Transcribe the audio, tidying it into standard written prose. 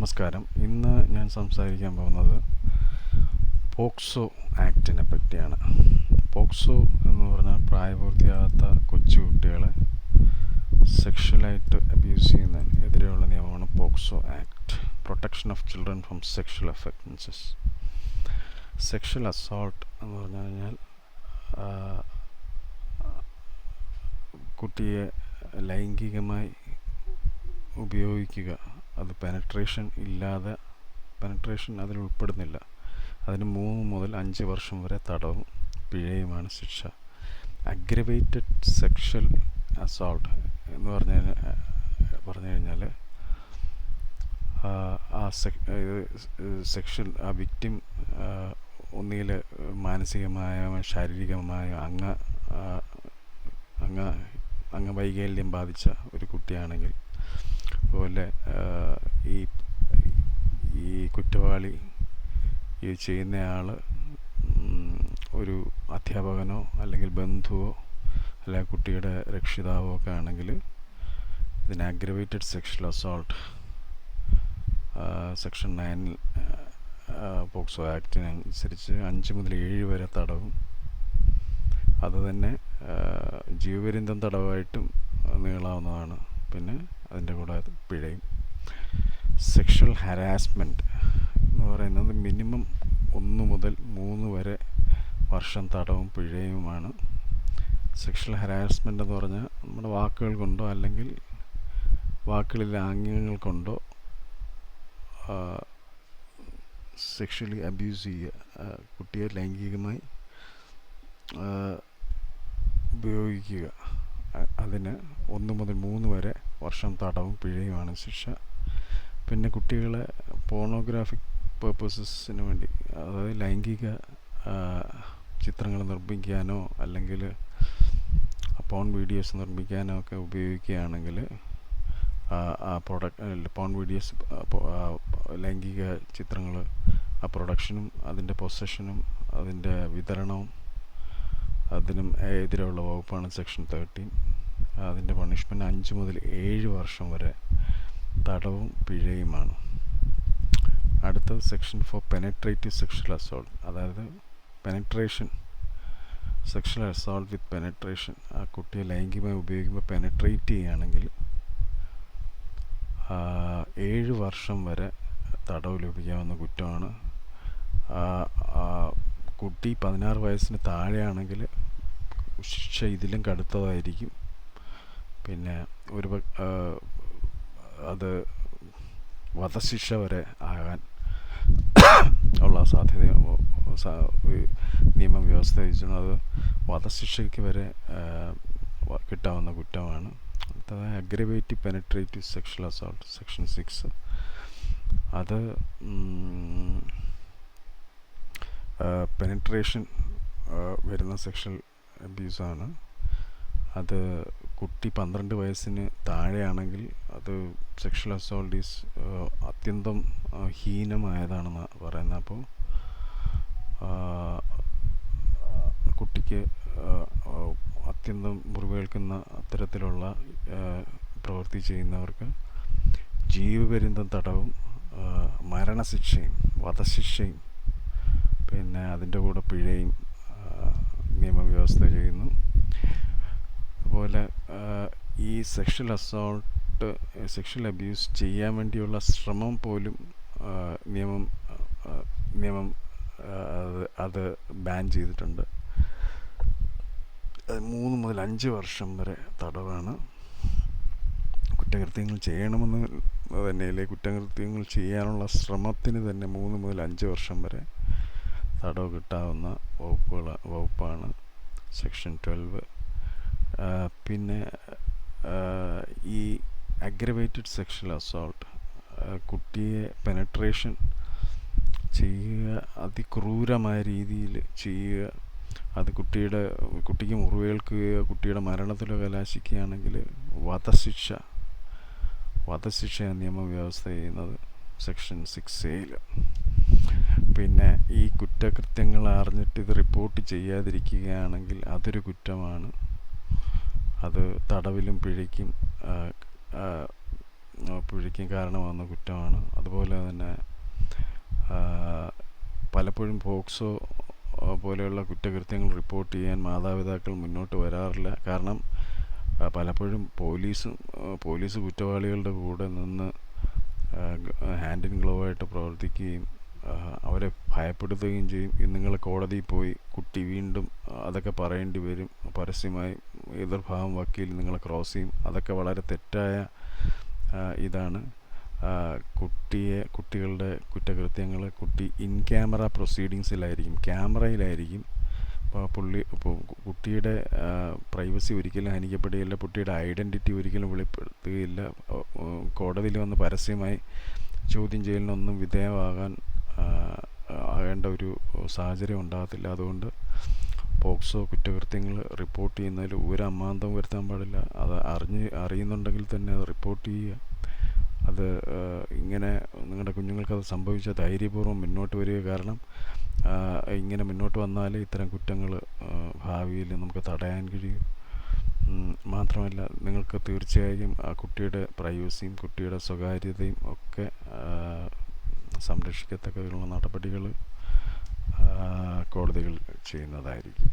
നമസ്കാരം. ഇന്ന് ഞാൻ സംസാരിക്കാൻ പോകുന്നത് പോക്സോ ആക്ടിനെ പറ്റിയാണ്. പോക്സോ എന്ന് പറഞ്ഞാൽ പ്രായപൂർത്തിയാകാത്ത കൊച്ചുകുട്ടികളെ സെക്ഷലായിട്ട് അബ്യൂസ് ചെയ്യുന്നതിനെതിരെയുള്ള നിയമമാണ് POCSO act. Protection of children from sexual offences. Sexual assault എന്ന് പറഞ്ഞു കഴിഞ്ഞാൽ കുട്ടിയെ ലൈംഗികമായി ഉപയോഗിക്കുക. അത് പെനട്രേഷൻ അതിൽ ഉൾപ്പെടുന്നില്ല. അതിന് 3 മുതൽ 5 വർഷം വരെ തടവും പിഴയുമാണ് ശിക്ഷ. അഗ്രവേറ്റഡ് സെക്ഷൽ അസോൾട്ട് എന്ന് പറഞ്ഞു കഴിഞ്ഞാൽ ആ വിക്ടിം ഒന്നുകിൽ മാനസികമായോ ശാരീരികമായോ അംഗവൈകല്യം ബാധിച്ച ഒരു കുട്ടിയാണെങ്കിൽ, അതുപോലെ ഈ കുറ്റവാളി ഇത് ചെയ്യുന്നയാൾ ഒരു അധ്യാപകനോ അല്ലെങ്കിൽ ബന്ധുവോ അല്ലെങ്കിൽ കുട്ടിയുടെ രക്ഷിതാവോ ഒക്കെ ആണെങ്കിൽ ഇതിന് aggravated sexual assault section 9 POCSO ആക്ടിനനുസരിച്ച് 5 മുതൽ 7 വരെ തടവും, അതുതന്നെ ജീവപര്യന്തം തടവായിട്ടും നീളാവുന്നതാണ്. പിന്നെ അതിൻ്റെ കൂടെ പിഴയും. സെക്ഷൽ ഹരാസ്മെൻറ്റ് എന്ന് പറയുന്നത് മിനിമം 1 മുതൽ 3 വരെ വർഷം തടവും പിഴയുമാണ്. സെക്ഷൽ ഹരാസ്മെൻ്റ് എന്ന് പറഞ്ഞാൽ നമ്മുടെ വാക്കുകൾ കൊണ്ടോ അല്ലെങ്കിൽ വാക്കുകളിലെ ആംഗ്യങ്ങൾ കൊണ്ടോ സെക്ഷലി അബ്യൂസ് ചെയ്യുക, കുട്ടിയെ ലൈംഗികമായി ഉപയോഗിക്കുക. അതിന് 1 മുതൽ 3 വരെ വർഷം തടവും പിഴയുമാണ് ശിക്ഷ. പിന്നെ കുട്ടികളെ പോണോഗ്രാഫിക് പേർപ്പസസിന് വേണ്ടി, അതായത് ലൈംഗിക ചിത്രങ്ങൾ നിർമ്മിക്കാനോ അല്ലെങ്കിൽ പോൺ വീഡിയോസ് നിർമ്മിക്കാനോ ഒക്കെ ഉപയോഗിക്കുകയാണെങ്കിൽ പോൺ വീഡിയോസ്, ലൈംഗിക ചിത്രങ്ങൾ, ആ പ്രൊഡക്ഷനും അതിൻ്റെ പൊസഷനും അതിൻ്റെ വിതരണവും അതിനും എതിരെയുള്ള വകുപ്പാണ് സെക്ഷൻ 13. അതിൻ്റെ പണിഷ്മെൻറ്റ് 5 മുതൽ 7 വർഷം വരെ തടവും പിഴയുമാണ്. അടുത്തത് സെക്ഷൻ 4 പെനട്രേറ്റീവ് സെക്ഷൽ അസോൾട്ട്. അതായത് പെനട്രേഷൻ, സെക്ഷൽ അസോൾട്ട് വിത്ത് പെനട്രേഷൻ. ആ കുട്ടിയെ ലൈംഗികമായി ഉപയോഗിക്കുമ്പോൾ പെനട്രേറ്റ് ചെയ്യുകയാണെങ്കിൽ 7 വർഷം വരെ തടവ് ലഭിക്കാവുന്ന കുറ്റമാണ്. കുട്ടി 16 വയസ്സിന് താഴെയാണെങ്കിൽ ശിക്ഷ ഇതിലും കടുത്തതായിരിക്കും. പിന്നെ അത് വധശിക്ഷ വരെ ആകാൻ ഉള്ള സാധ്യത നിയമം വ്യവസ്ഥ വെച്ചിട്ടുണ്ട്. അത് വധശിക്ഷയ്ക്ക് വരെ കിട്ടാവുന്ന കുറ്റമാണ്. അടുത്തത് അഗ്രവേറ്റീവ് പെനട്രേറ്റീവ് സെക്ഷൽ അസോൾട്ട് സെക്ഷൻ 6. അത് പെനട്രേഷൻ വരുന്ന സെക്ഷൽ അബ്യൂസാണ്. അത് കുട്ടി 12 വയസ്സിന് താഴെയാണെങ്കിൽ അത് സെക്ഷൽ അസോൾട്ട് ഈസ് അത്യന്തം ഹീനമായതാണെന്ന് പറയുന്നത്. അപ്പോൾ കുട്ടിക്ക് അത്യന്തം മുറിവേൽക്കുന്ന അത്തരത്തിലുള്ള പ്രവൃത്തി ചെയ്യുന്നവർക്ക് ജീവപര്യന്തം തടവും മരണശിക്ഷയും വധശിക്ഷയും പിന്നെ അതിൻ്റെ കൂടെ പിഴയും നിയമവ്യവസ്ഥ ചെയ്യുന്നു. അതുപോലെ ഈ സെക്ഷൽ അസോൾട്ട്, സെക്ഷൽ അബ്യൂസ് ചെയ്യാൻ വേണ്ടിയുള്ള ശ്രമം പോലും നിയമം അത് ബാൻ ചെയ്തിട്ടുണ്ട്. 3 മുതൽ 5 വർഷം വരെ തടവാണ്. കുറ്റകൃത്യങ്ങൾ ചെയ്യണമെന്ന് തന്നെയല്ലേ, കുറ്റകൃത്യങ്ങൾ ചെയ്യാനുള്ള ശ്രമത്തിന് തന്നെ 3 മുതൽ 5 വർഷം വരെ തടവ് കിട്ടാവുന്ന വകുപ്പാണ് സെക്ഷൻ 12. പിന്നെ ഈ അഗ്രവേറ്റഡ് സെക്ഷൽ അസോൾട്ട്, കുട്ടിയെ പെനട്രേഷൻ ചെയ്യുക, അതിക്രൂരമായ രീതിയിൽ ചെയ്യുക, അത് കുട്ടിക്ക് മുറിവേൽക്കുകയോ കുട്ടിയുടെ മരണത്തിലോ കലാശിക്കുകയാണെങ്കിൽ വധശിക്ഷയാണ് നിയമവ്യവസ്ഥ ചെയ്യുന്നത് സെക്ഷൻ 6A. പിന്നെ ഈ കുറ്റകൃത്യങ്ങൾ അറിഞ്ഞിട്ട് ഇത് റിപ്പോർട്ട് ചെയ്യാതിരിക്കുകയാണെങ്കിൽ അതൊരു കുറ്റമാണ്. അത് തടവിലും പിഴയ്ക്കും പിഴയ്ക്കും കാരണമാകുന്ന കുറ്റമാണ്. അതുപോലെ തന്നെ പലപ്പോഴും പോക്സോ പോലെയുള്ള കുറ്റകൃത്യങ്ങൾ റിപ്പോർട്ട് ചെയ്യാൻ മാതാപിതാക്കൾ മുന്നോട്ട് വരാറില്ല. കാരണം പലപ്പോഴും പോലീസ് കുറ്റവാളികളുടെ കൂടെ നിന്ന് ഹാൻഡ് ഇൻ ഗ്ലോ ആയിട്ട് പ്രവർത്തിക്കുകയും അവരെ ഭയപ്പെടുത്തുകയും ചെയ്യും. നിങ്ങൾ കോടതിയിൽ പോയി കുട്ടി വീണ്ടും അതൊക്കെ പറയേണ്ടി വരും, പരസ്യമായി എതിർഭാഗം വക്കീൽ നിങ്ങളെ ക്രോസ് ചെയ്യും. അതൊക്കെ വളരെ തെറ്റായ ഇതാണ്. കുട്ടികളുടെ കുറ്റകൃത്യങ്ങൾ കുട്ടി ഇൻ ക്യാമറ പ്രൊസീഡിങ്സിലായിരിക്കും, ക്യാമറയിലായിരിക്കും. ഇപ്പോൾ കുട്ടിയുടെ പ്രൈവസി ഒരിക്കലും ഹനിക്കപ്പെടുകയില്ല, കുട്ടിയുടെ ഐഡൻറ്റിറ്റി ഒരിക്കലും വെളിപ്പെടുത്തുകയില്ല. കോടതിയിൽ വന്ന് പരസ്യമായി ചോദ്യം ചെയ്യലിനൊന്നും ആകേണ്ട ഒരു സാഹചര്യം ഉണ്ടാകത്തില്ല. അതുകൊണ്ട് പോക്സോ കുറ്റകൃത്യങ്ങൾ റിപ്പോർട്ട് ചെയ്യുന്നതിൽ ഒരു അമാന്തം വരുത്താൻ പാടില്ല. അത് അറിയുന്നുണ്ടെങ്കിൽ തന്നെ അത് റിപ്പോർട്ട് ചെയ്യുക. അത് ഇങ്ങനെ നിങ്ങളുടെ കുഞ്ഞുങ്ങൾക്കത് സംഭവിച്ച ധൈര്യപൂർവ്വം മുന്നോട്ട് വരിക. കാരണം ഇങ്ങനെ മുന്നോട്ട് വന്നാലേ ഇത്തരം കുറ്റങ്ങൾ ഭാവിയിൽ നമുക്ക് തടയാൻ കഴിയും. മാത്രമല്ല, നിങ്ങൾക്ക് തീർച്ചയായും ആ കുട്ടിയുടെ പ്രൈവസിയും കുട്ടിയുടെ സ്വകാര്യതയും ഒക്കെ സംരക്ഷിക്കത്തക്കതിനുള്ള നടപടികൾ കോടതികൾ ചെയ്യുന്നതായിരിക്കും.